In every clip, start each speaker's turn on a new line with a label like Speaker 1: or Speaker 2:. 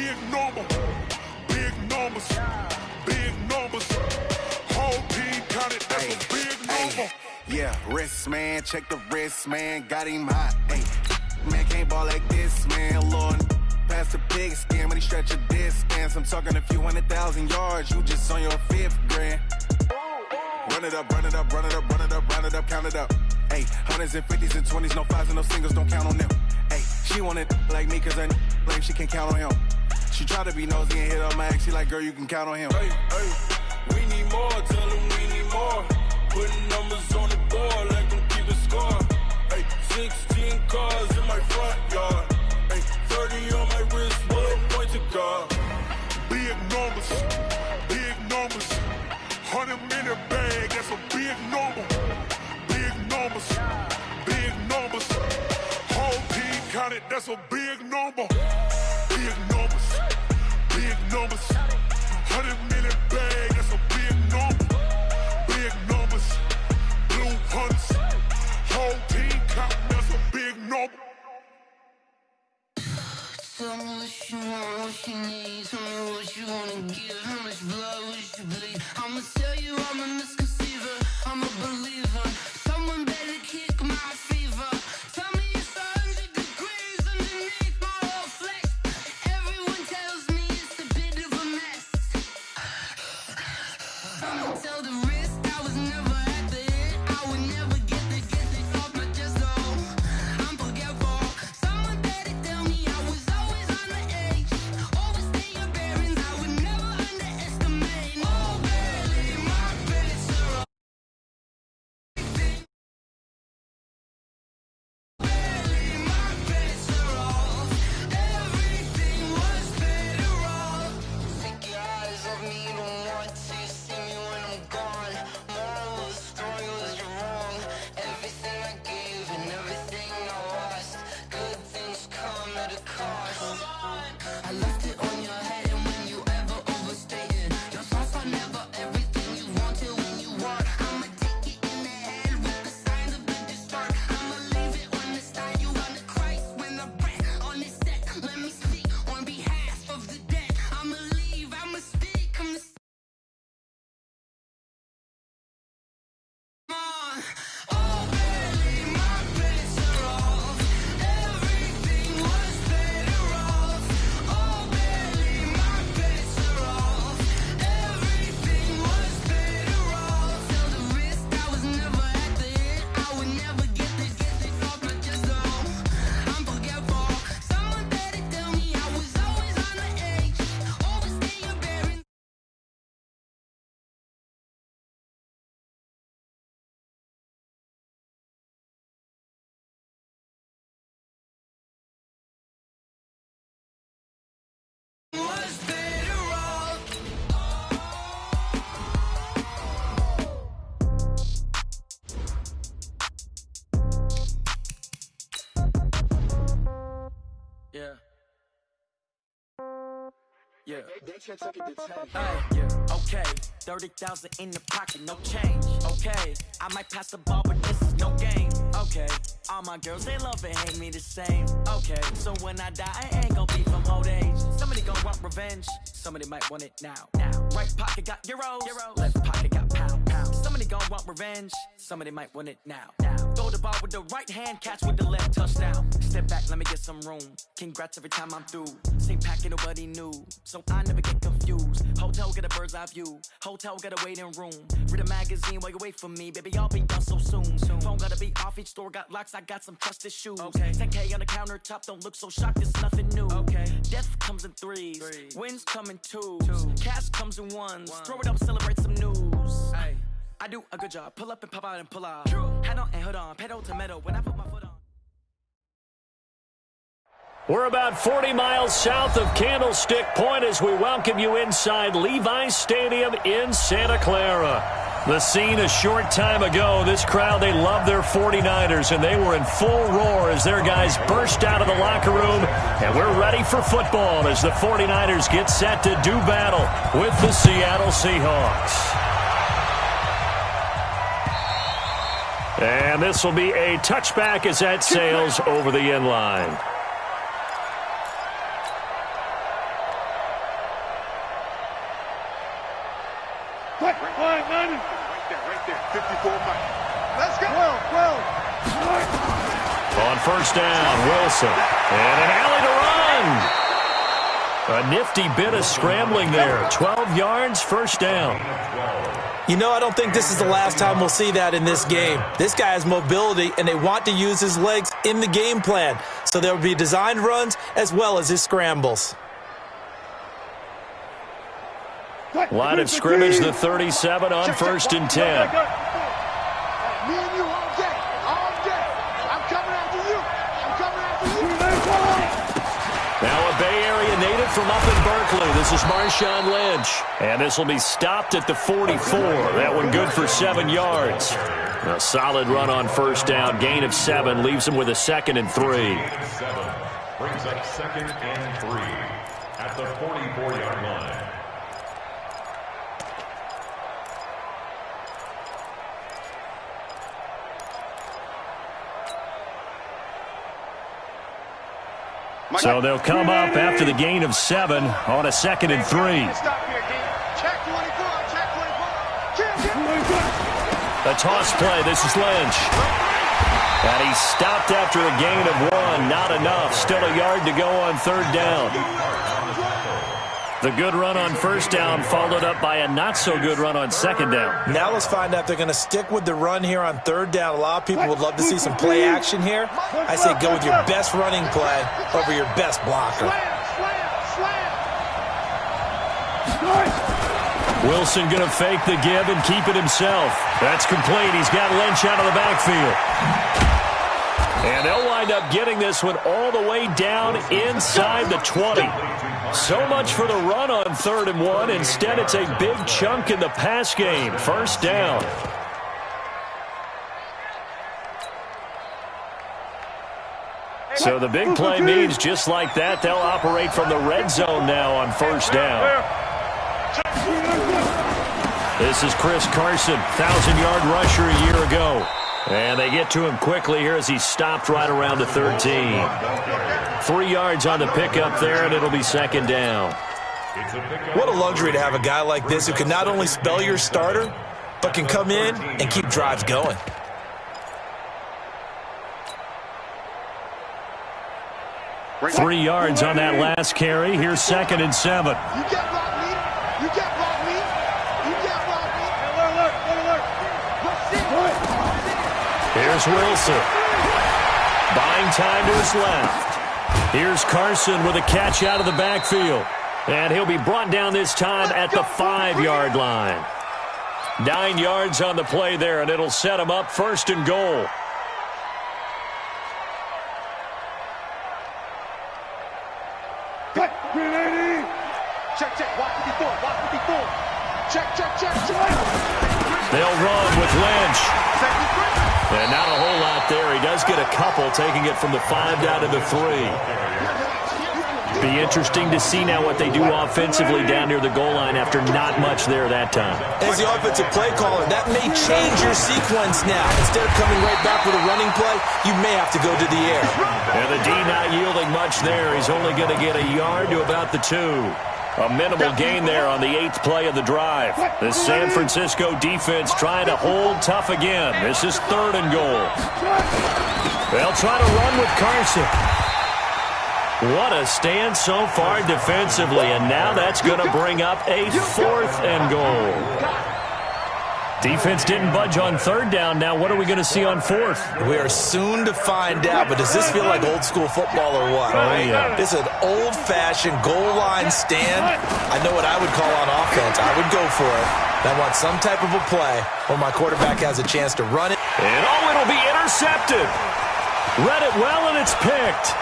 Speaker 1: big number. Big numbers. Big numbers. Whole team counted, that's a big number.
Speaker 2: Yeah, wrist, man. Check the wrist, man. Got him hot. Ay. Man, can't ball like this, man. Lord, pass the pig skin when he stretch a distance. I'm talking a few 100,000 yards. You just on your 5th grand. Run it up, run it up, run it up, run it up, run it up, count it up. Ay, hundreds and 50s and 20s, no 5s and no singles, don't count on them. Ay, she want it like me, cause her like she can count on him. She try to be nosy and hit on my ex, she like, girl, you can count on him.
Speaker 1: Hey, hey, we need more, tell them we need more. Putting numbers on the board, like them keep a score. Hey, 16 cars in my front yard. Hey, 30 on my wrist, what a point to guard. Big numbers, big numbers. 100-minute bag, that's a big number. Big numbers, big numbers. Whole team counted, that's a big number. Big numbers, big numbers. 100-minute bag, that's a big number. Big numbers, blue hunts. Whole team counting, that's a big number.
Speaker 3: Tell me what you want, what you need. Tell me what you wanna give. How much blood would you bleed? I'ma tell you I'm a misconceiver. I'm a believer. Someone better kick my fever. Tell me it's 100 degrees underneath my whole flesh. Everyone tells me it's a bit of a mess. I'ma tell the risk I was never at the end. I would never get this off my chest though. I'm forgetful. Someone better tell me I was always on the edge. Overstay your bearings, I would never underestimate. Oh, barely, my credits are all. Barely, my credits are all. Everything was better off. Take your eyes off me, don't want to see me when I'm gone. Moral of the story was you're wrong. Everything I gave and everything I lost. Good things come at a cost. I left it on your head, and when you ever overstated, your thoughts are never everything you wanted when you want. I'ma take it in the head with the signs of the distort. I'ma leave it on the side. You on the Christ when I breath on this set. Let me speak on behalf of the dead. I'ma leave, I'ma speak. Come on. Oh, barely, my credits are off. Everything was better off. Oh, barely, my credits are off. Everything was better off. Tell the risk I was never at the end. I would never get this off my chest though. I'm forgetful. Someone better tell me I was always on the edge. Overstay your bearings. Was better off.
Speaker 4: Yeah. Yeah. Yeah. Okay. 30,000 in the pocket, no change. Okay. I might pass the ball, but this is no game. Okay. All my girls, they love and hate me the same. Okay. So when I die, I ain't gon' be from old age. Somebody gon' want revenge. Somebody might want it now. Right pocket got euros. Left pocket got pound. Somebody gon' want revenge. Somebody might want it now. Throw the ball with the right hand, catch with the left, touchdown. Step back, let me get some room. Congrats every time I'm through. Same packet, nobody knew. So I never get confused. Hotel get a bird's eye view. Hotel get a waiting room. Read a magazine while you wait for me. Baby, I'll be done so soon. Phone gotta be off, each store got locks. I got some trusted shoes. 10K on the countertop, don't look so shocked, it's nothing new. Death comes in threes. Wins come in twos. Cash comes in ones. Throw it up, celebrate some news. I do a good job. Pull up and pop out and pull out. Head on and hood on. Pedal to metal when I put my foot on.
Speaker 5: We're about 40 miles south of Candlestick Point as we welcome you inside Levi's Stadium in Santa Clara. The scene a short time ago, this crowd, they love their 49ers, and they were in full roar as their guys burst out of the locker room. And we're ready for football as the 49ers get set to do battle with the Seattle Seahawks. And this will be a touchback as that sails over the end line.
Speaker 1: Right there. 54 Mike. Let's go. Well.
Speaker 5: On first down, Wilson. And an alley to run. A nifty bit of scrambling there. 12 yards, first down.
Speaker 6: You know, I don't think this is the last time we'll see that in this game. This guy has mobility, and they want to use his legs in the game plan. So there will be designed runs as well as his scrambles.
Speaker 5: Line of scrimmage, the 37 on first and 10.
Speaker 1: Me and you all day. I'm coming after you.
Speaker 5: Now a Bay Area native from up in Berkeley. This is Marshawn Lynch. And this will be stopped at the 44. That one good for 7 yards. A solid run on first down. Gain of 7 leaves him with a 2nd and 3.
Speaker 7: Brings up 2nd and 3 at the 44-yard line.
Speaker 5: So they'll come up after the gain of 7 on a 2nd and 3. A toss play. This is Lynch. And he stopped after a gain of 1. Not enough. Still a yard to go on third down. The good run on first down followed up by a not-so-good run on second down.
Speaker 6: Now let's find out if they're going to stick with the run here on third down. A lot of people would love to see some play action here. I say go with your best running play over your best blocker.
Speaker 5: Wilson going to fake the give and keep it himself. That's complete. He's got Lynch out of the backfield. And they'll wind up getting this one all the way down inside the 20. So much for the run on 3rd and 1. Instead, it's a big chunk in the pass game. First down. So the big play means just like that, they'll operate from the red zone now on first down. This is Chris Carson, 1,000-yard rusher a year ago. And they get to him quickly here as he stopped right around the 13. 3 yards on the pickup there, and it'll be second down.
Speaker 6: What a luxury to have a guy like this who can not only spell your starter, but can come in and keep drives going.
Speaker 5: Three yards on that last carry. Here's 2nd and 7.
Speaker 1: You can't block me. You can't block me. You can't block me.
Speaker 5: Here's Wilson. Buying time to his left. Here's Carson with a catch out of the backfield. And he'll be brought down this time at the 5-yard line. 9 yards on the play there, and it'll set him up 1st and goal.
Speaker 1: Check. Watch 54. Check.
Speaker 5: They'll run with Lynch. And not a whole lot there. He does get a couple, taking it from the 5 down to the 3. Be interesting to see now what they do offensively down near the goal line after not much there that time.
Speaker 6: As the offensive play caller, that may change your sequence now. Instead of coming right back with a running play, you may have to go to the air.
Speaker 5: And the D not yielding much there. He's only going to get a yard to about the 2. A minimal gain there on the 8th play of the drive. The San Francisco defense trying to hold tough again. This is 3rd and goal. They'll try to run with Carson. What a stand so far defensively, and now that's going to bring up a 4th and goal. Defense didn't budge on 3rd down. Now what are we going to see on 4th?
Speaker 6: We are soon to find out, but does this feel like old school football or what?
Speaker 5: Oh, yeah.
Speaker 6: This is an old-fashioned goal line stand. I know what I would call on offense. I would go for it. I want some type of a play where my quarterback has a chance to run it.
Speaker 5: And it'll be intercepted. Read it well, and it's picked.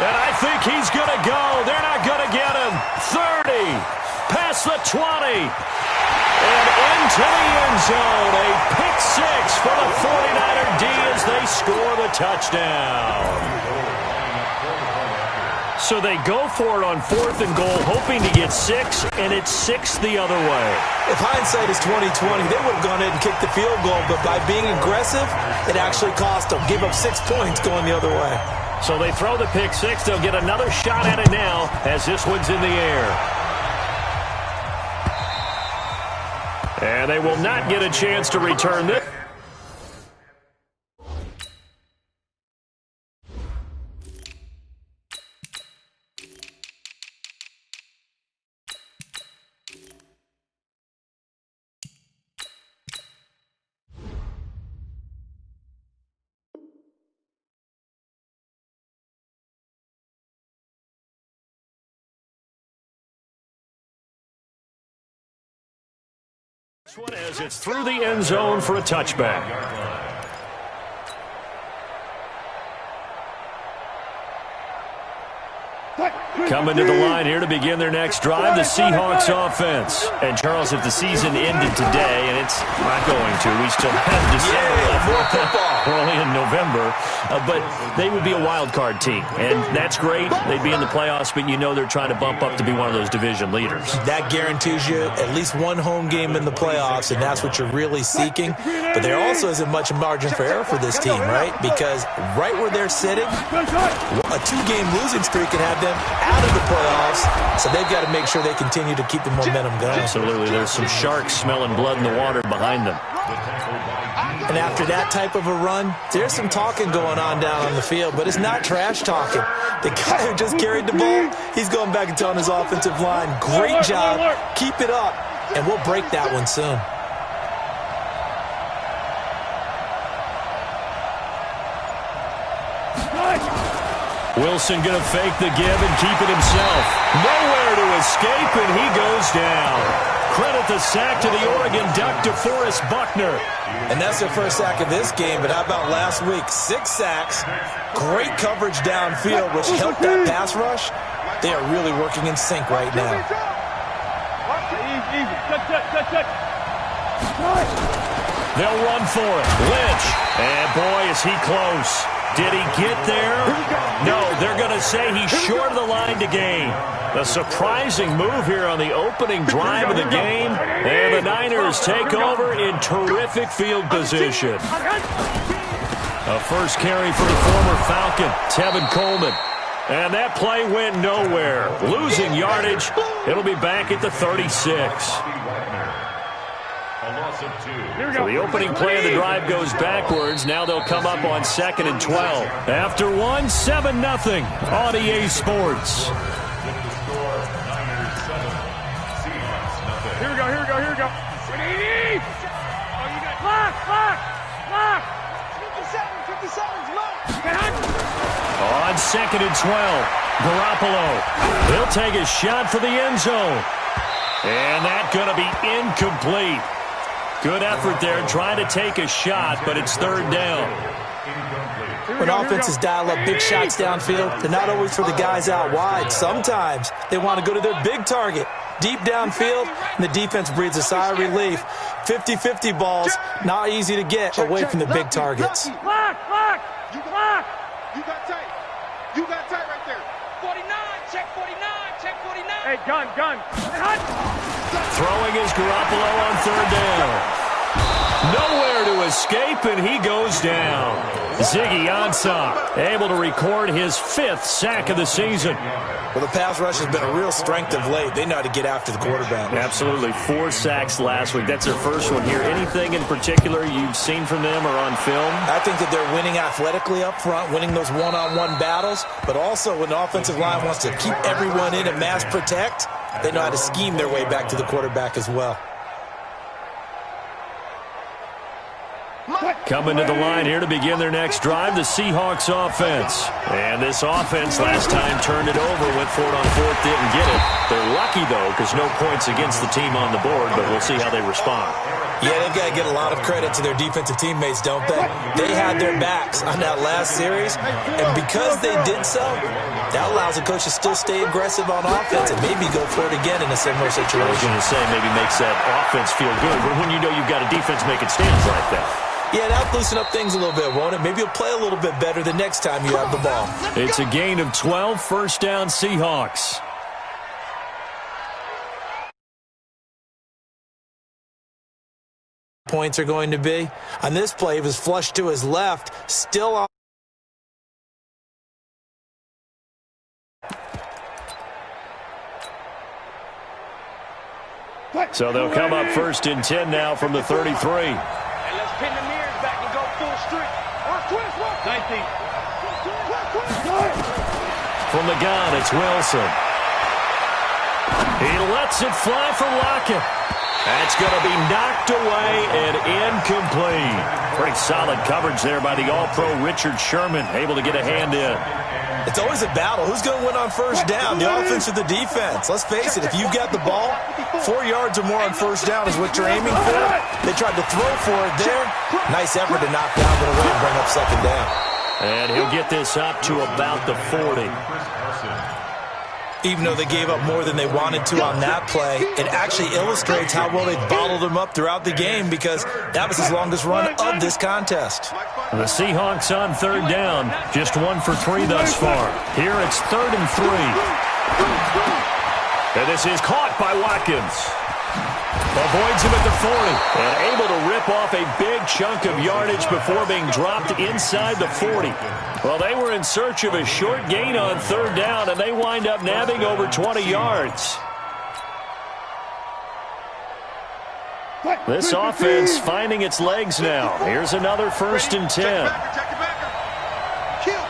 Speaker 5: And I think he's going to go. They're not going to get him. 30, past the 20. And into the end zone, a pick 6 for the 49er D as they score the touchdown. So they go for it on 4th and goal, hoping to get 6, and it's 6 the other way.
Speaker 6: If hindsight is 20/20, they would have gone ahead and kicked the field goal, but by being aggressive, it actually cost them. Give up 6 points going the other way.
Speaker 5: So they throw the pick 6. They'll get another shot at it now as this one's in the air. And they will not get a chance to return this. One as it's through the end zone for a touchback. Coming to the line here to begin their next drive, the Seahawks offense. And, Charles, if the season ended today, and it's not going to, we still have December left. We're only in November. But they would be a wild card team, and that's great. They'd be in the playoffs, but you know they're trying to bump up to be one of those division leaders. That guarantees you at least one home game in the playoffs, and that's what you're really seeking. But there also isn't much margin for error for this team, right? Because right where they're sitting, a two-game losing streak could have them out of the playoffs, so they've got to make sure they continue to keep the momentum going. Absolutely. There's some sharks smelling blood in the water behind them. And after that type of a run, there's some talking going on down on the field, but it's not trash talking. The guy who just carried the ball, he's going back and telling his offensive line, great job, keep it up, and we'll break that one soon. Wilson going to fake the give and keep it himself. Nowhere to escape, and he goes down. Credit the sack to the Oregon Duck, DeForest Buckner. And that's their first sack of this game, but how about last week? 6 sacks, great coverage downfield, which helped that pass rush. They are really working in sync right now. They'll run for it. Lynch. And boy, is he close. Did he get there? No, they're going to say he's short of the line to gain. A surprising move here on the opening drive of the game. And the Niners take over in terrific field position. A first carry for the former Falcon, Tevin Coleman. And that play went nowhere. Losing yardage. It'll be back at the 36. So the opening play of the drive goes backwards. Now they'll come up on 2nd and 12. After one, 7-0 on EA Sports.
Speaker 8: Here we go. Oh, you got clock. 57's
Speaker 5: On 2nd and 12, Garoppolo. He'll take a shot for the end zone. And that's going to be incomplete. Good effort there, trying to take a shot, but it's 3rd down. When offenses dial up big shots downfield, they're not always for the guys out wide. Sometimes they want to go to their big target, deep downfield, and the defense breathes a sigh of relief. 50-50 balls, not easy to get away from the big targets.
Speaker 8: Clock. You got tight right there. 49, check 49. Hey, gun.
Speaker 5: Throwing is Garoppolo on 3rd down. Nowhere to escape, and he goes down. Ziggy Ansah able to record his 5th sack of the season.
Speaker 6: Well, the pass rush has been a real strength of late. They know how to get after the quarterback.
Speaker 5: Absolutely. 4 sacks last week. That's their first one here. Anything in particular you've seen from them or on film?
Speaker 6: I think that they're winning athletically up front, winning those one-on-one battles, but also when the offensive line wants to keep everyone in and mass protect, they know how to scheme their way back to the quarterback as well.
Speaker 5: Coming to the line here to begin their next drive, the Seahawks offense. And this offense last time turned it over, went for it on 4th, didn't get it. They're lucky, though, because no points against the team on the board, but we'll see how they respond.
Speaker 6: Yeah, they've got to get a lot of credit to their defensive teammates, don't they? They had their backs on that last series, and because they did so, that allows the coach to still stay aggressive on offense and maybe go for it again in a similar situation.
Speaker 5: I was going to say maybe makes that offense feel good, but when you know you've got a defense making stands like that.
Speaker 6: Yeah, that'll loosen up things a little bit, won't it? Maybe you'll play a little bit better the next time you have the ball.
Speaker 5: It's a gain of 12, 1st down Seahawks.
Speaker 6: Points are going to be. On this play, he was flushed to his left, still on.
Speaker 5: So they'll come up 1st and 10 now from the 33.
Speaker 8: And let's pin the mirrors back and go full street. 19.
Speaker 5: From the gun, it's Wilson. He lets it fly from Lockett. That's going to be knocked away and incomplete. Pretty solid coverage there by the All-Pro Richard Sherman, able to get a hand in.
Speaker 6: It's always a battle. Who's going to win on 1st down, the offense or the defense? Let's face it, if you've got the ball, 4 yards or more on 1st down is what you're aiming for. They tried to throw for it there. Nice effort to knock down the away and bring up 2nd down.
Speaker 5: And he'll get this up to about the 40.
Speaker 6: Even though they gave up more than they wanted to on that play, it actually illustrates how well they bottled them up throughout the game because that was his longest run of this contest.
Speaker 5: The Seahawks on 3rd down, just 1 for 3 thus far. Here it's 3rd and 3. And this is caught by Watkins. Avoids him at the 40 and able to rip off a big chunk of yardage before being dropped inside the 40. Well, they were in search of a short gain on 3rd down, and they wind up nabbing over 20 yards. This offense finding its legs now. Here's another 1st and 10.
Speaker 8: Kill.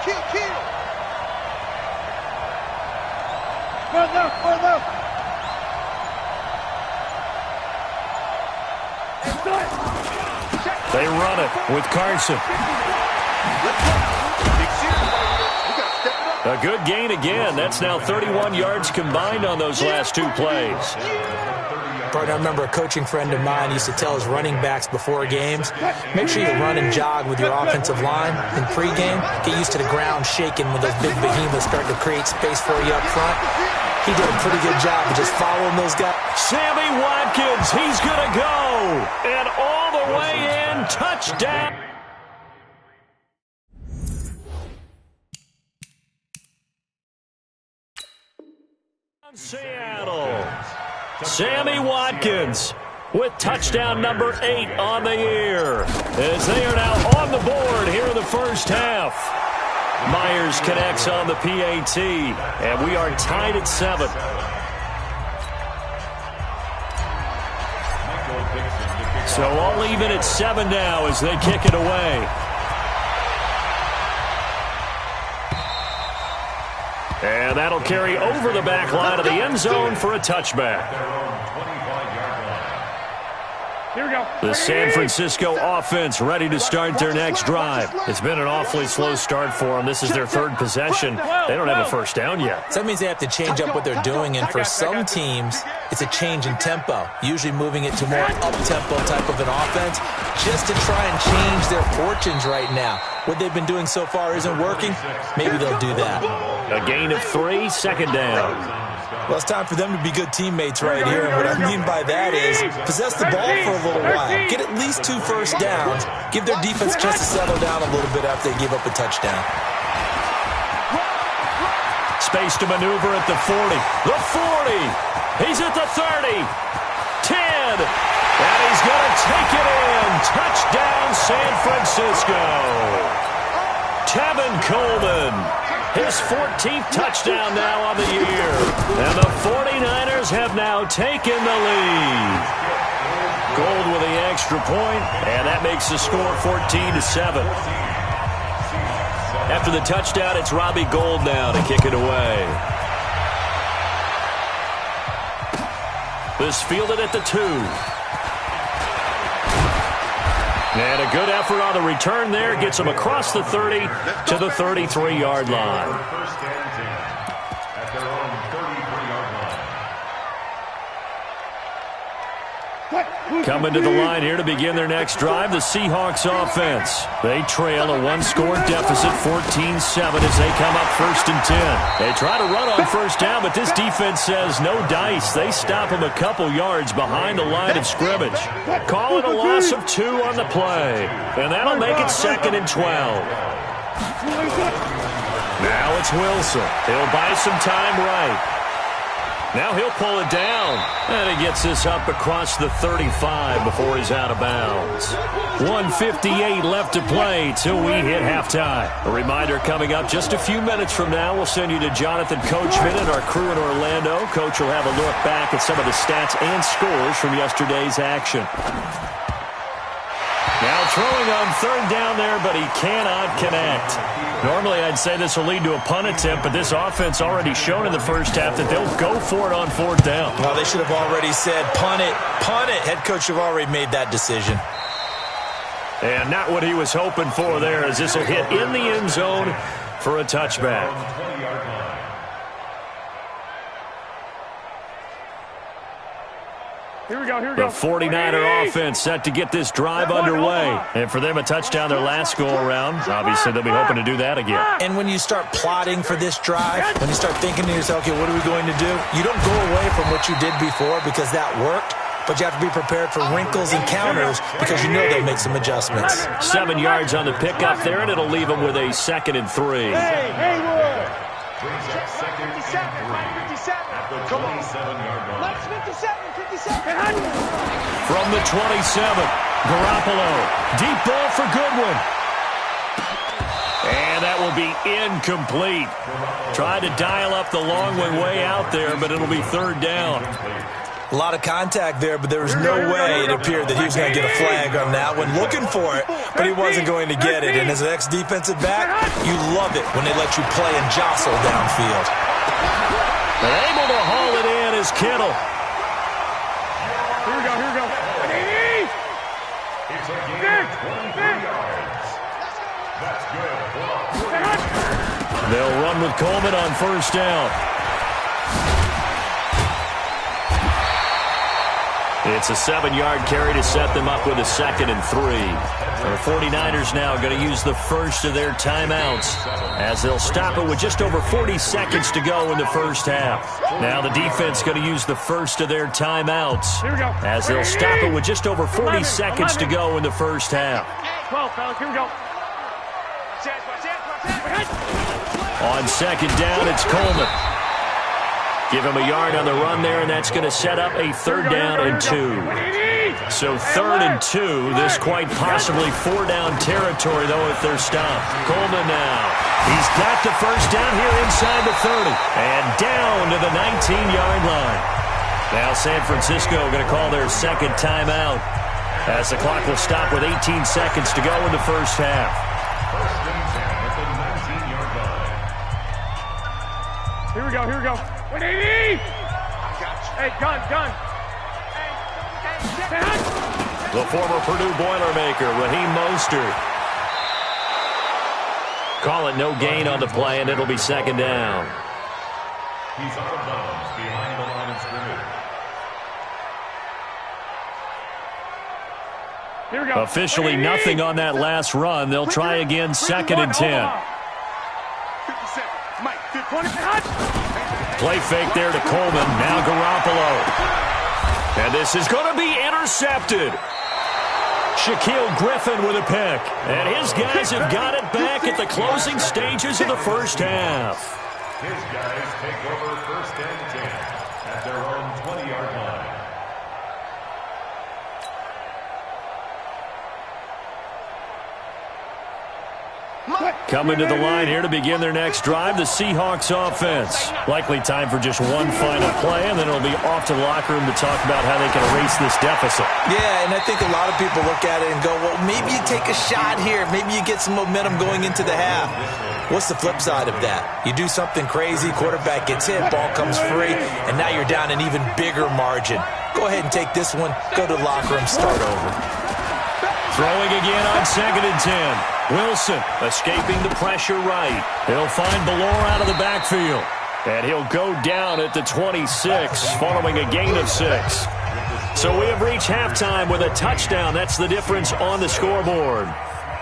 Speaker 5: They run it with Carson. A good gain again. That's now 31 yards combined on those last 2 plays.
Speaker 6: I remember a coaching friend of mine used to tell his running backs before games, make sure you run and jog with your offensive line in pregame. Get used to the ground shaking when those big behemoths start to create space for you up front. He did a pretty good job of just following those guys.
Speaker 5: Sammy Watkins, he's going to go. And all the way in, touchdown. Seattle. Sammy Watkins with touchdown number 8 on the year as they are now on the board here in the 1st half. Myers connects on the PAT, and we are tied at 7. So all even at 7 now as they kick it away. And that'll carry over the back line of the end zone for a touchback.
Speaker 8: Here we go.
Speaker 5: The San Francisco offense ready to start their next drive. It's been an awfully slow start for them. This is their 3rd possession. They don't have a 1st down yet.
Speaker 6: So that means they have to change up what they're doing, and for some teams, it's a change in tempo, usually moving it to more up-tempo type of an offense, just to try and change their fortunes right now. What they've been doing so far isn't working. Maybe they'll do that.
Speaker 5: A gain of 3, 2nd down.
Speaker 6: Well, it's time for them to be good teammates right here. And what I mean by that is possess the ball for a little while. Get at least 2 1st downs. Give their defense a chance to settle down a little bit after they give up a touchdown.
Speaker 5: Space to maneuver at the 40. The 40. He's at the 30. 10. And he's going to take it in. Touchdown, San Francisco. Tevin Coleman. His 14th touchdown now on the year. And the 49ers have now taken the lead. Gold with the extra point, and that makes the score 14-7. After the touchdown, it's Robbie Gould now to kick it away. This fielded at the 2. And a good effort on the return there. Gets him across the 30 to the 33-yard line.
Speaker 7: First and 10 at their own 33-yard line.
Speaker 5: Coming to the line here to begin their next drive, the Seahawks offense. They trail a 1-score deficit, 14-7 as they come up 1st and 10. They try to run on 1st down, but this defense says no dice. They stop them a couple yards behind the line of scrimmage. Call it a loss of 2 on the play, and that'll make it 2nd and 12. Now it's Wilson. He'll buy some time right. Now he'll pull it down. And he gets this up across the 35 before he's out of bounds. 1:58 left to play till we hit halftime. A reminder coming up just a few minutes from now. We'll send you to Jonathan Coachman and our crew in Orlando. Coach will have a look back at some of the stats and scores from yesterday's action. Now throwing on third down there, but he cannot connect. Normally I'd say this will lead to a punt attempt, but this offense already shown in the first half that they'll go for it on fourth down.
Speaker 6: Well, they should have already said, punt it, punt it. Head coach should have already made that decision.
Speaker 5: And not what he was hoping for there, as this will hit in the end zone for a touchback.
Speaker 8: Here we go, here we go.
Speaker 5: The 49er offense set to get this drive underway. And for them, a touchdown their last go-around. Obviously, they'll be hoping to do that again.
Speaker 6: And when you start plotting for this drive, when you start thinking to yourself, okay, what are we going to do? You don't go away from what you did before because that worked, but you have to be prepared for wrinkles and counters because you know they'll make some adjustments.
Speaker 5: 7 yards on the pickup there, and it'll leave them with a 2nd and 3.
Speaker 8: Hey, Haywood!
Speaker 7: 57 at the 27-yard line.
Speaker 8: Let's 57.
Speaker 5: From the 27, Garoppolo. Deep ball for Goodwin. And that will be incomplete. Tried to dial up the long one way out there, but it'll be third down.
Speaker 6: A lot of contact there, but there was no way it appeared that he was going to get a flag on that one. Looking for it, but he wasn't going to get it. And as an ex-defensive back, you love it when they let you play and jostle downfield.
Speaker 5: They're able to haul it in as Kittle.
Speaker 8: Here we go, here we go.
Speaker 7: It's a gain of 23 yards. That's good.
Speaker 5: They'll run with Coleman on first down. It's a 7-yard carry to set them up with a 2nd and 3. The 49ers now going to use the first of their timeouts as they'll stop it with just over 40 seconds to go in the first half. Now the defense going to use the first of their timeouts as they'll stop it with just over 40 seconds to go in the first half.
Speaker 8: 12, fellas, here we go.
Speaker 5: On second down, it's Coleman. Give him a yard on the run there, and that's going to set up a 3rd down and 2. So 3rd and 2, this quite possibly 4-down territory, though, if they're stopped. Coleman now. He's got the first down here inside the 30, and down to the 19-yard line. Now San Francisco going to call their 2nd timeout as the clock will stop with 18 seconds to go in the first half.
Speaker 7: First and 10 at the 19-yard line.
Speaker 8: Here we go, here we go. 180! Hey, gun.
Speaker 5: The former Purdue Boilermaker, Raheem Mostert. Call it no gain on the play, and it'll be 2nd down.
Speaker 7: He's out of bounds behind the line of scrimmage.
Speaker 8: Here we go.
Speaker 5: Officially nothing on that last run. They'll try again, 2nd and 10.
Speaker 8: 57. Mike, 20.
Speaker 5: Play fake there to Coleman. Now Garoppolo. And this is going to be intercepted. Shaquille Griffin with a pick. And his guys have got it back at the closing stages of the first half.
Speaker 7: His guys take over 1st and 10 at their own 20-yard line.
Speaker 5: Coming to the line here to begin their next drive, the Seahawks offense. Likely time for just one final play, and then it'll be off to the locker room to talk about how they can erase this deficit.
Speaker 6: Yeah, and I think a lot of people look at it and go, well, maybe you take a shot here. Maybe you get some momentum going into the half. What's the flip side of that? You do something crazy, quarterback gets hit, ball comes free, and now you're down an even bigger margin. Go ahead and take this one, go to the locker room, start over.
Speaker 5: Throwing again on 2nd and 10. Wilson escaping the pressure right. He'll find Ballore out of the backfield. And he'll go down at the 26 following a gain of 6. So we have reached halftime with a touchdown. That's the difference on the scoreboard.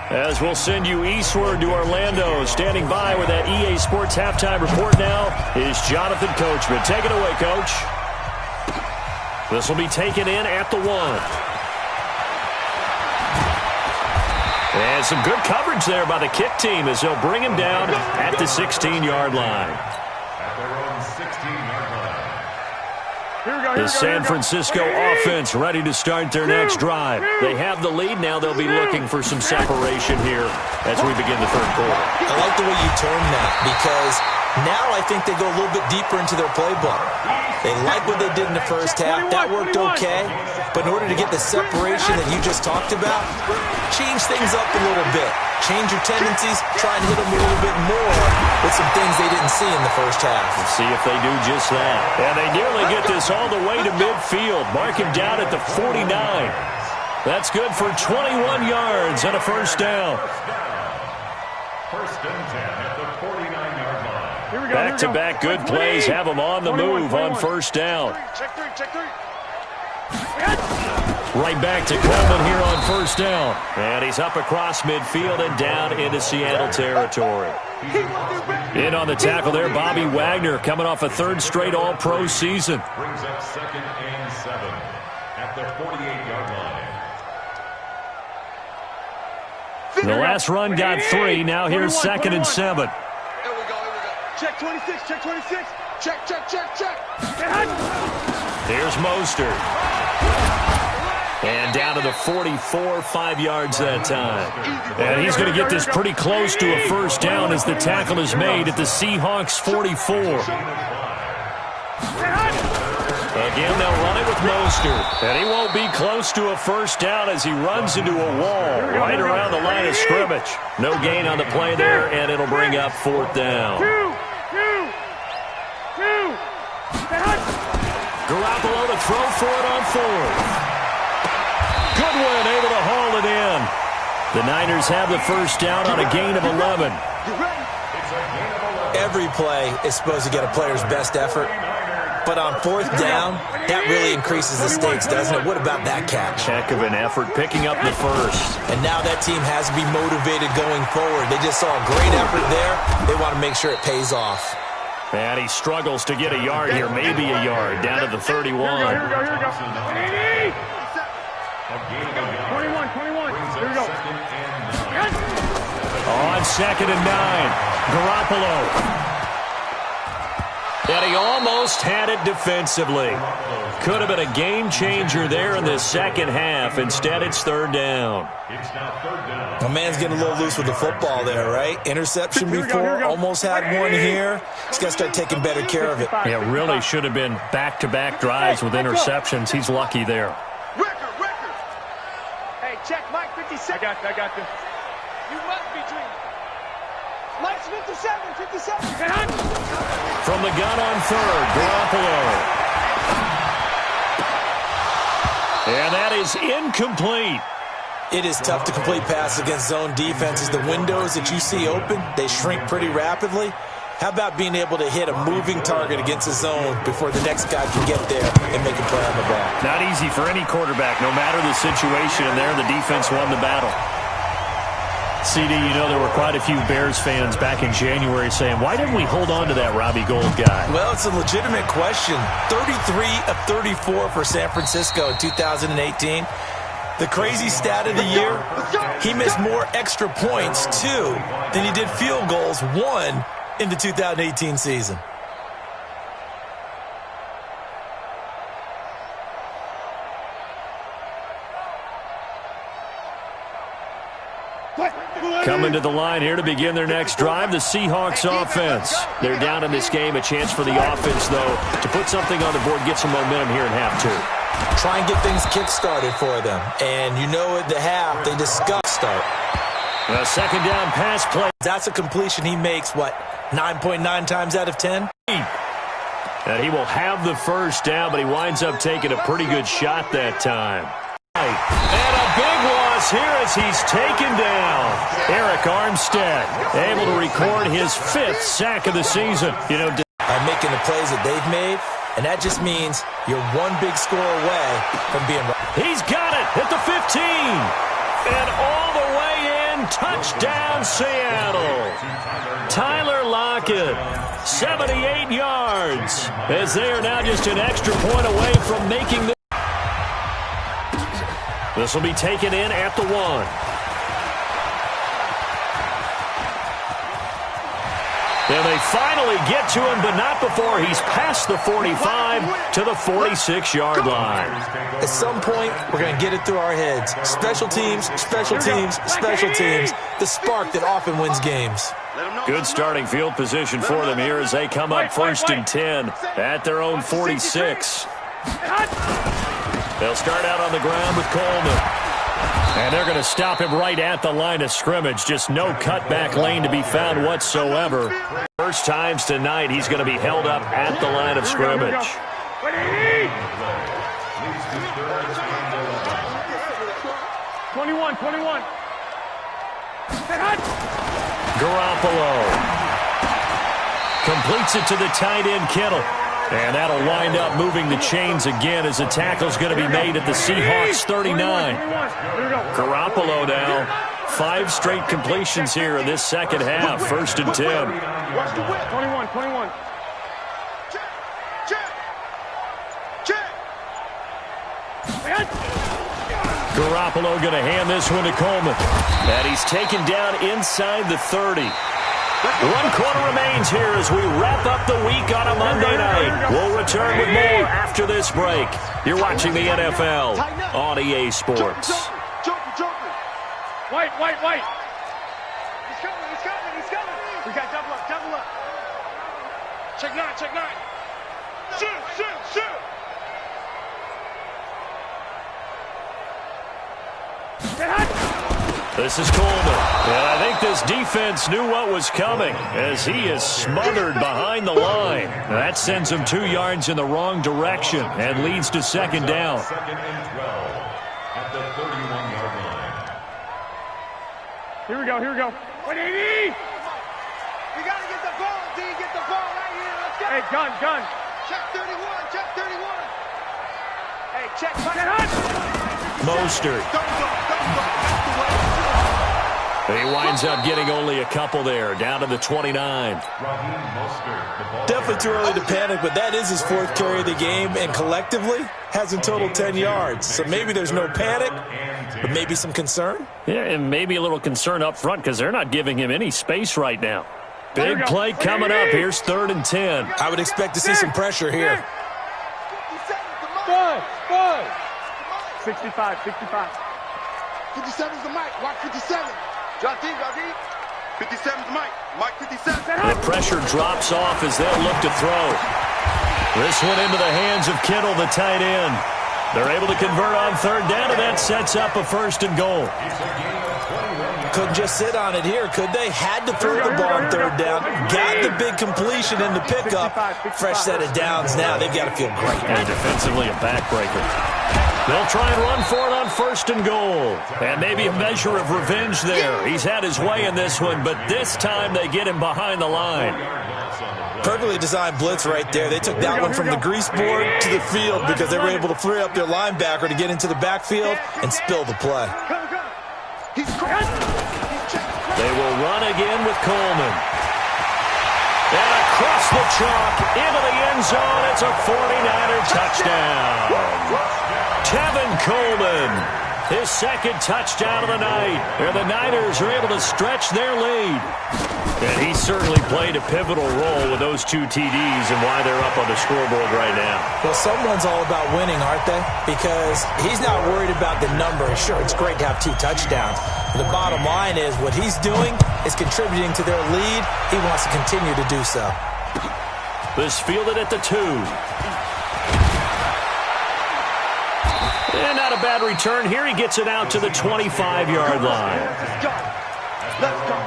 Speaker 5: As we'll send you eastward to Orlando. Standing by with that EA Sports halftime report now is Jonathan Coachman. Take it away, Coach. This will be taken in at the 1. And some good coverage there by the kick team as they'll bring him down at the 16-yard line.
Speaker 7: At their own 16-yard line.
Speaker 5: The San Francisco offense ready to start their next drive. They have the lead. Now they'll be looking for some separation here as we begin the third quarter.
Speaker 6: I like the way you term that because now I think they go a little bit deeper into their playbook. They like what they did in the first half. That worked okay. But in order to get the separation that you just talked about, change things up a little bit. Change your tendencies. Try and hit them a little bit more with some things they didn't see in the first half.
Speaker 5: Let's see if they do just that. And they nearly get this all the way to midfield. Mark him down at the 49. That's good for 21 yards and a first down.
Speaker 7: First and 10 at the 49-yard line.
Speaker 5: Back-to-back good plays have them on the move on first down.
Speaker 8: Check three.
Speaker 5: Right back to Coleman here on first down. And he's up across midfield and down into Seattle territory. In on the tackle there, Bobby Wagner coming off a third straight All-Pro season.
Speaker 7: Brings up 2nd and 7 at the 48-yard line.
Speaker 5: The last run got 3. Now here's 2nd and 7.
Speaker 8: Here we go. Check 26. Check.
Speaker 5: Here's Mostert. And down to the 44, 5 yards that time. And he's going to get this pretty close to a first down as the tackle is made at the Seahawks 44. Again, they'll run it with Mostert. And he won't be close to a first down as he runs into a wall right around the line of scrimmage. No gain on the play there, and it'll bring up 4th down. Garoppolo to throw for it on 4th. Goodwin able to haul it in. The Niners have the first down on a gain of 11.
Speaker 6: Every play is supposed to get a player's best effort. But on 4th down, that really increases the stakes, doesn't it? What about that catch?
Speaker 5: Heck of an effort picking up the first.
Speaker 6: And now that team has to be motivated going forward. They just saw a great effort there. They want to make sure it pays off.
Speaker 5: And he struggles to get a yard here, maybe a yard, down to the 31.
Speaker 8: Here we go. 21. Here we go.
Speaker 5: On 2nd and 9, Garoppolo. And he almost had it defensively. Could have been a game changer there in the second half. Instead, it's 3rd down.
Speaker 6: The man's getting a little loose with the football there, right? Interception before, almost had one here. He's got to start taking better care of it.
Speaker 5: Yeah, really should have been back-to-back drives with interceptions. He's lucky there.
Speaker 8: Record. Hey, check Mike 56. I got this. You must be dreaming. Mike's 57.
Speaker 5: From the gun on 3rd, Garoppolo. And that is incomplete.
Speaker 6: It is tough to complete passes against zone defenses. The windows that you see open, they shrink pretty rapidly. How about being able to hit a moving target against a zone before the next guy can get there and make a play on the ball?
Speaker 5: Not easy for any quarterback, no matter the situation, and there the defense won the battle. CD, you know there were quite a few Bears fans back in January saying, why didn't we hold on to that Robbie Gould guy?
Speaker 6: Well, it's a legitimate question. 33 of 34 for San Francisco in 2018. The crazy stat of the year, he missed more extra points, 2, than he did field goals, 1, in the 2018 season.
Speaker 5: Coming to the line here to begin their next drive, the Seahawks offense. They're down in this game. A chance for the offense, though, to put something on the board, get some momentum here in half 2.
Speaker 6: Try and get things kick-started for them. And you know at the half, they discuss start.
Speaker 5: A 2nd down pass play.
Speaker 6: That's a completion he makes, 9.9 times out of 10?
Speaker 5: And he will have the first down, but he winds up taking a pretty good shot that time. And a big loss here as he's taken down. Eric Armstead able to record his 5th sack of the season. You know,
Speaker 6: by making the plays that they've made, and that just means you're one big score away from being right.
Speaker 5: He's got it at the 15. And all the way in, touchdown Seattle. Tyler Lockett, 78 yards, as they are now just an extra point away from making the... This will be taken in at the 1. And they finally get to him, but not before he's past the 45 to the 46-yard line.
Speaker 6: At some point, we're going to get it through our heads. Special teams, special teams, special teams. The spark that often wins games.
Speaker 5: Good starting field position for them here as they come up 1st and 10 at their own 46. They'll start out on the ground with Coleman. And they're going to stop him right at the line of scrimmage. Just no cutback lane to be found whatsoever. First times tonight, he's going to be held up at the line of scrimmage.
Speaker 8: 21.
Speaker 5: Garoppolo completes it to the tight end, Kittle. And that'll wind up moving the chains again as the tackle's going to be made at the Seahawks 39. Garoppolo now, 5 straight completions here in this second half. 1st and 10.
Speaker 8: 21.
Speaker 5: Garoppolo going to hand this one to Coleman. And he's taken down inside the 30. 1 quarter remains here as we wrap up the week on a Monday night. We'll return with more after this break. You're watching the NFL on EA Sports.
Speaker 8: White. He's coming. We got double up. Check 9. Shoot.
Speaker 5: This is Coleman. And I think this defense knew what was coming as he is smothered behind the line. That sends him 2 yards in the wrong direction and leads to 2nd down.
Speaker 7: 2nd and 12 at the 31-yard line.
Speaker 8: Here we go. 180! We got to get the ball, D. Get the ball right here. Let's go. Hey, gun. Check 31. Hey, check.
Speaker 5: Mostert. He winds up getting only a couple there, down to the 29.
Speaker 6: Definitely too early to panic, but that is his 4th carry of the game, and collectively has in total 10 yards. So maybe there's no panic, but maybe some concern.
Speaker 5: Yeah, and maybe a little concern up front because they're not giving him any space right now. Big play coming up. Here's 3rd and 10.
Speaker 6: I would expect to see some pressure here.
Speaker 8: 65.
Speaker 9: 57 is the mic. Watch 57. Drop D. 57 is the mic. Mike 57.
Speaker 5: The pressure drops off as they'll look to throw. This one into the hands of Kittle, the tight end. They're able to convert on 3rd down, and that sets up a 1st and goal.
Speaker 6: Couldn't just sit on it here, could they? Had to throw the ball on 3rd down. Got the big completion in the pickup. Fresh set of downs now. They've got to feel great.
Speaker 5: And defensively a backbreaker. They'll try and run for it on 1st and goal. And maybe a measure of revenge there. He's had his way in this one, but this time they get him behind the line.
Speaker 6: Perfectly designed blitz right there. They took that one from the grease board to the field because they were able to free up their linebacker to get into the backfield and spill the play.
Speaker 5: They will run again with Coleman. And across the chalk into the end zone. It's a 49er touchdown. Tevin Coleman, his 2nd touchdown of the night. And the Niners are able to stretch their lead. And he certainly played a pivotal role with those 2 TDs and why they're up on the scoreboard right now.
Speaker 6: Well, someone's all about winning, aren't they? Because he's not worried about the number. Sure, it's great to have 2 touchdowns. But the bottom line is what he's doing is contributing to their lead. He wants to continue to do so.
Speaker 5: This fielded at the 2. And not a bad return here. He gets it out to the 25-yard line.
Speaker 9: Let's go.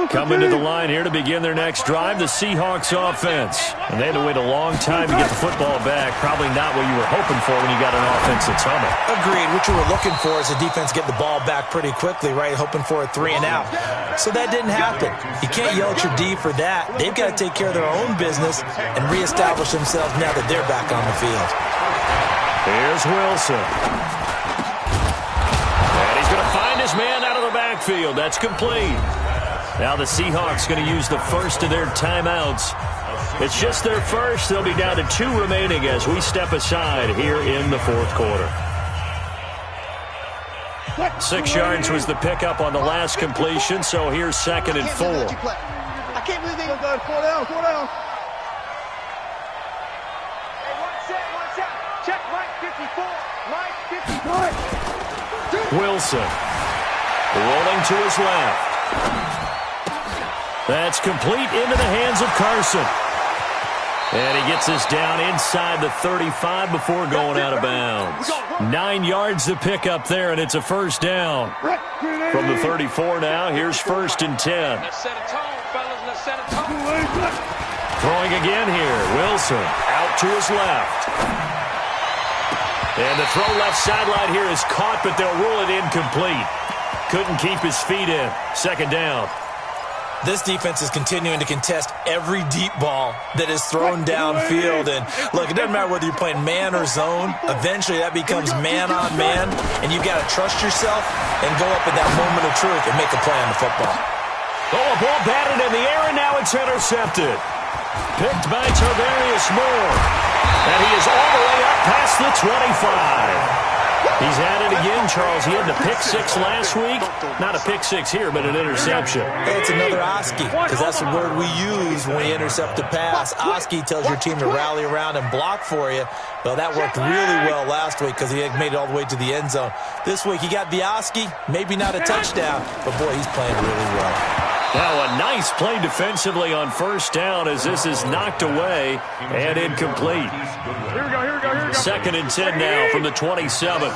Speaker 5: Coming to the line here to begin their next drive, the Seahawks offense. And they had to wait a long time to get the football back. Probably not what you were hoping for when you got an offense that's humming.
Speaker 6: Agreed. What you were looking for is the defense get the ball back pretty quickly, right? Hoping for a 3 and out. So that didn't happen. You can't yell at your D for that. They've got to take care of their own business and reestablish themselves now that they're back on the field.
Speaker 5: Here's Wilson. And he's going to find his man out of the backfield. That's complete. Now the Seahawks going to use the first of their timeouts. It's just their first. They'll be down to 2 remaining as we step aside here in the 4th quarter. 6 yards was the pickup on the last completion, so here's 2nd and 4.
Speaker 9: I can't believe they go 4 down, 4 down.
Speaker 8: Hey, one set. Check Mike 54. Mike 54.
Speaker 5: Wilson rolling to his left. That's complete into the hands of Carson. And he gets us down inside the 35 before going out of bounds. 9 yards to pick up there, and it's a first down. From the 34 now, here's 1st and 10.
Speaker 8: Let's set a tone, fellas. Let's set a tone.
Speaker 5: Throwing again here. Wilson out to his left. And the throw left sideline here is caught, but they'll rule it incomplete. Couldn't keep his feet in. 2nd down.
Speaker 6: This defense is continuing to contest every deep ball that is thrown downfield. And, look, it doesn't matter whether you're playing man or zone. Eventually, that becomes man-on-man, and you've got to trust yourself and go up at that moment of truth and make a play on the football.
Speaker 5: Oh, a ball batted in the air, and now it's intercepted. Picked by Tarvarius Moore. And he is all the way up past the 25. He's at it again, Charles. He had the pick 6 last week. Not a pick 6 here, but an interception.
Speaker 6: It's another Oski, because that's the word we use when we intercept a pass. Oski tells your team to rally around and block for you. Well, that worked really well last week because he had made it all the way to the end zone. This week, he got the Oski, maybe not a touchdown, but, boy, he's playing really well.
Speaker 5: Now a nice play defensively on 1st down as this is knocked away and incomplete.
Speaker 8: Here we go.
Speaker 5: 2nd and 10 now from the 27.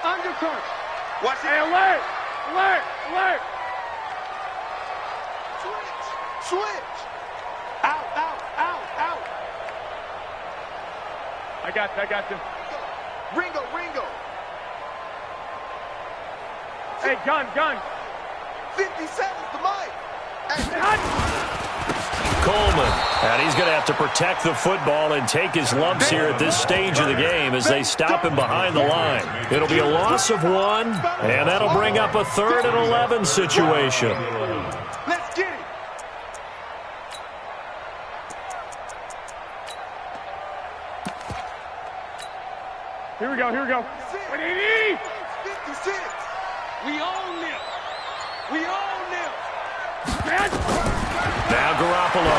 Speaker 8: Undercut.
Speaker 9: Watch it.
Speaker 8: Hey, alert.
Speaker 9: Switch. Out.
Speaker 8: I got you.
Speaker 9: Ringo.
Speaker 8: Hey, gun.
Speaker 9: 57's the mic.
Speaker 5: Coleman, and he's going to have to protect the football and take his lumps here at this stage of the game as they stop him behind the line. It'll be a loss of 1, and that'll bring up a 3rd and 11 situation.
Speaker 8: Let's get it. Here we go. 180.
Speaker 9: 56.
Speaker 8: We own them.
Speaker 5: Now Garoppolo.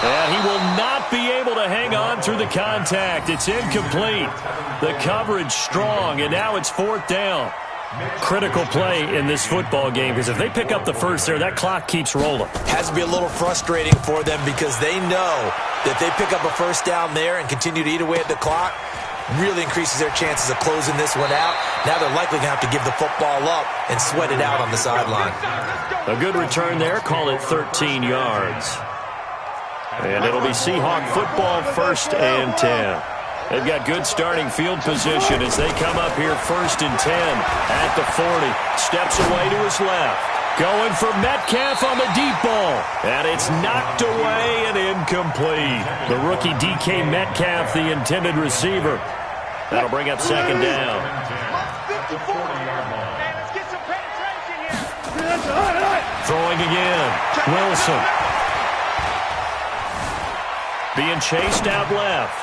Speaker 5: And he will not be able to hang on through the contact. It's incomplete. The coverage strong, and now it's 4th down. Critical play in this football game because if they pick up the first there, that clock keeps rolling.
Speaker 6: Has to be a little frustrating for them because they know that they pick up a first down there and continue to eat away at the clock, really increases their chances of closing this one out. Now they're likely going to have to give the football up and sweat it out on the sideline.
Speaker 5: A good return there. Call it 13 yards. And it'll be Seahawk football 1st and 10. They've got good starting field position as they come up here 1st and 10 at the 40. Steps away to his left. Going for Metcalf on the deep ball. And it's knocked away and incomplete. The rookie DK Metcalf, the intended receiver. That'll bring up 2nd down.
Speaker 8: Let's get some penetration here.
Speaker 5: Throwing again. Wilson. Being chased out left.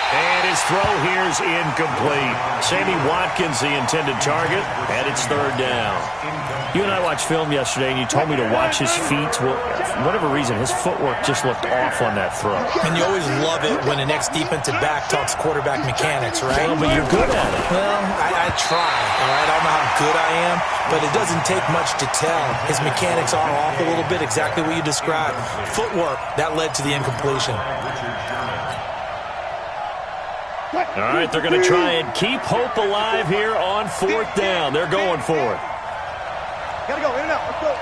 Speaker 5: And his throw here is incomplete. Sammy Watkins, the intended target, and it's 3rd down. You and I watched film yesterday, and you told me to watch his feet. Well, for whatever reason, his footwork just looked off on that throw.
Speaker 6: And you always love it when an ex-defensive back talks quarterback mechanics, right?
Speaker 5: Well, but you're good at it.
Speaker 6: Well, I try, all right? I don't know how good I am, but it doesn't take much to tell. His mechanics are off a little bit, exactly what you described. Footwork, that led to the incompletion.
Speaker 5: All right, they're going to try and keep hope alive here on 4th down. They're going for it.
Speaker 9: Gotta go, in and out. Let's go.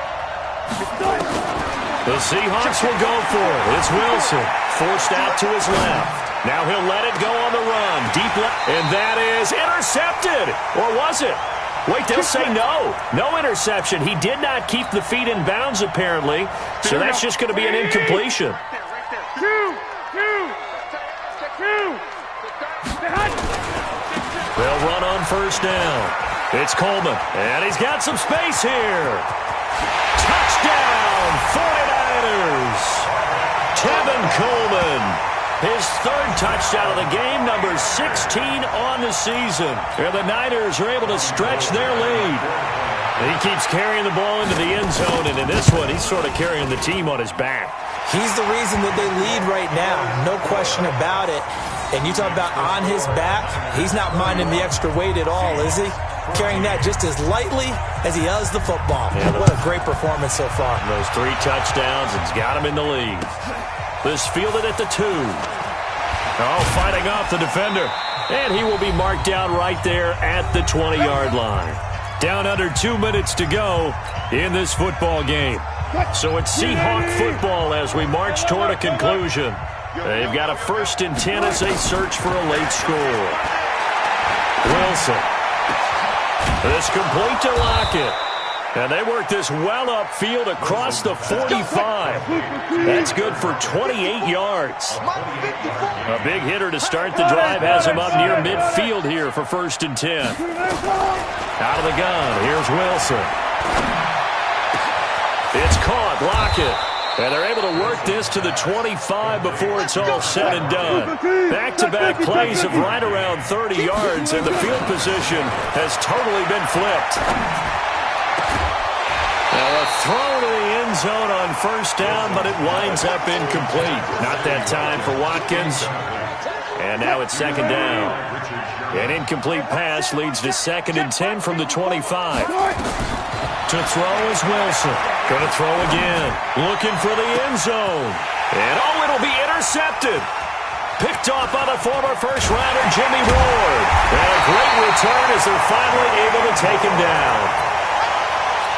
Speaker 5: The Seahawks will go for it. It's Wilson, forced out to his left. Now he'll let it go on the run. Deep left, and that is intercepted. Or was it? Wait, they'll say no. No interception. He did not keep the feet in bounds, apparently. So that's just going to be an incompletion. They'll run on 1st down. It's Coleman, and he's got some space here. Touchdown, 49ers. Tevin Coleman His third touchdown of the game, number 16 on the season. And the Niners are able to stretch their lead. And he keeps carrying the ball into the end zone, and in this one, he's sort of carrying the team on his back.
Speaker 6: He's the reason that they lead right now, no question about it. And you talk about on his back, he's not minding the extra weight at all, is he? Carrying that just as lightly as he does the football. Yeah, what a great performance so far.
Speaker 5: Those 3 touchdowns, it's got him in the lead. This fielded at the 2. Oh, fighting off the defender. And he will be marked down right there at the 20-yard line. Down under 2 minutes to go in this football game. So it's Seahawk football as we march toward a conclusion. They've got a 1st and 10 as they search for a late score. Wilson. This complete to Lockett. And they work this well upfield across the 45. That's good for 28 yards. A big hitter to start the drive has him up near midfield here for 1st and 10. Out of the gun, here's Wilson. It's caught, Lockett. And they're able to work this to the 25 before it's all said and done. Back-to-back plays of right around 30 yards, and the field position has totally been flipped. Now a throw to the end zone on 1st down, but it winds up incomplete. Not that time for Watkins. And now it's 2nd down. An incomplete pass leads to 2nd and 10 from the 25. To throw is Wilson. Going to throw again. Looking for the end zone. And oh, it'll be intercepted. Picked off by the former first-rounder Jimmy Ward. And a great return as they're finally able to take him down.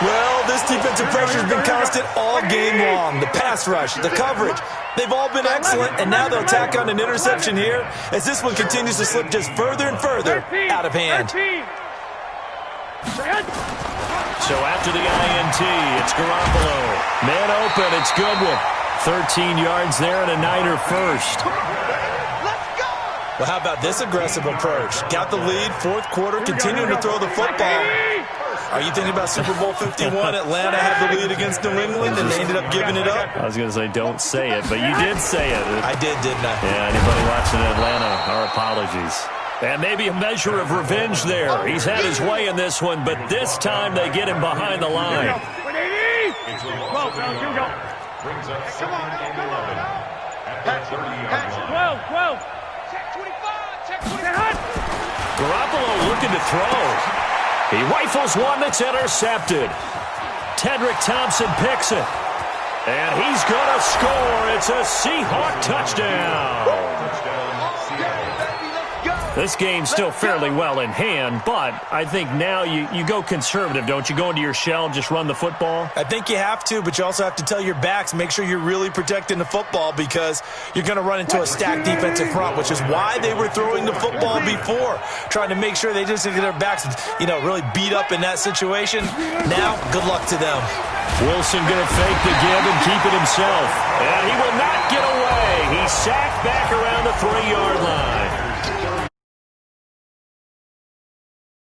Speaker 6: Well, this defensive pressure has been constant all game long. The pass rush, the coverage, they've all been excellent, and now they'll tack on an interception here as this one continues to slip just further and further out of hand.
Speaker 5: So after the INT, it's Garoppolo. Man open, it's Goodwin. 13 yards there and a Niner 1st.
Speaker 6: Well, how about this aggressive approach? Got the lead, 4th quarter, continuing to throw the football. Are you thinking about Super Bowl 51? Atlanta had the lead against New England, and they ended up giving it up?
Speaker 5: I was going to say, don't say it, but you did say it.
Speaker 6: I did, didn't I?
Speaker 5: Yeah, anybody watching Atlanta, our apologies. And maybe a measure of revenge there. He's had his way in this one, but this time they get him behind the line.
Speaker 8: Well, here we go.
Speaker 7: Brings up 2nd and 11 at the 30-yard line.
Speaker 8: 12. Check 25. Check 25.
Speaker 5: Garoppolo looking to throw. He rifles one that's intercepted. Tedrick Thompson picks it. And he's going to score. It's a Seahawk touchdown. This game's still fairly well in hand, but I think now you go conservative, don't you? Go into your shell and just run the football?
Speaker 6: I think you have to, but you also have to tell your backs, make sure you're really protecting the football because you're going to run into a stacked defensive front, which is why they were throwing the football before, trying to make sure they just get their backs, really beat up in that situation. Now, good luck to them.
Speaker 5: Wilson going to fake the give and keep it himself. And he will not get away. He's sacked back around the 3-yard line.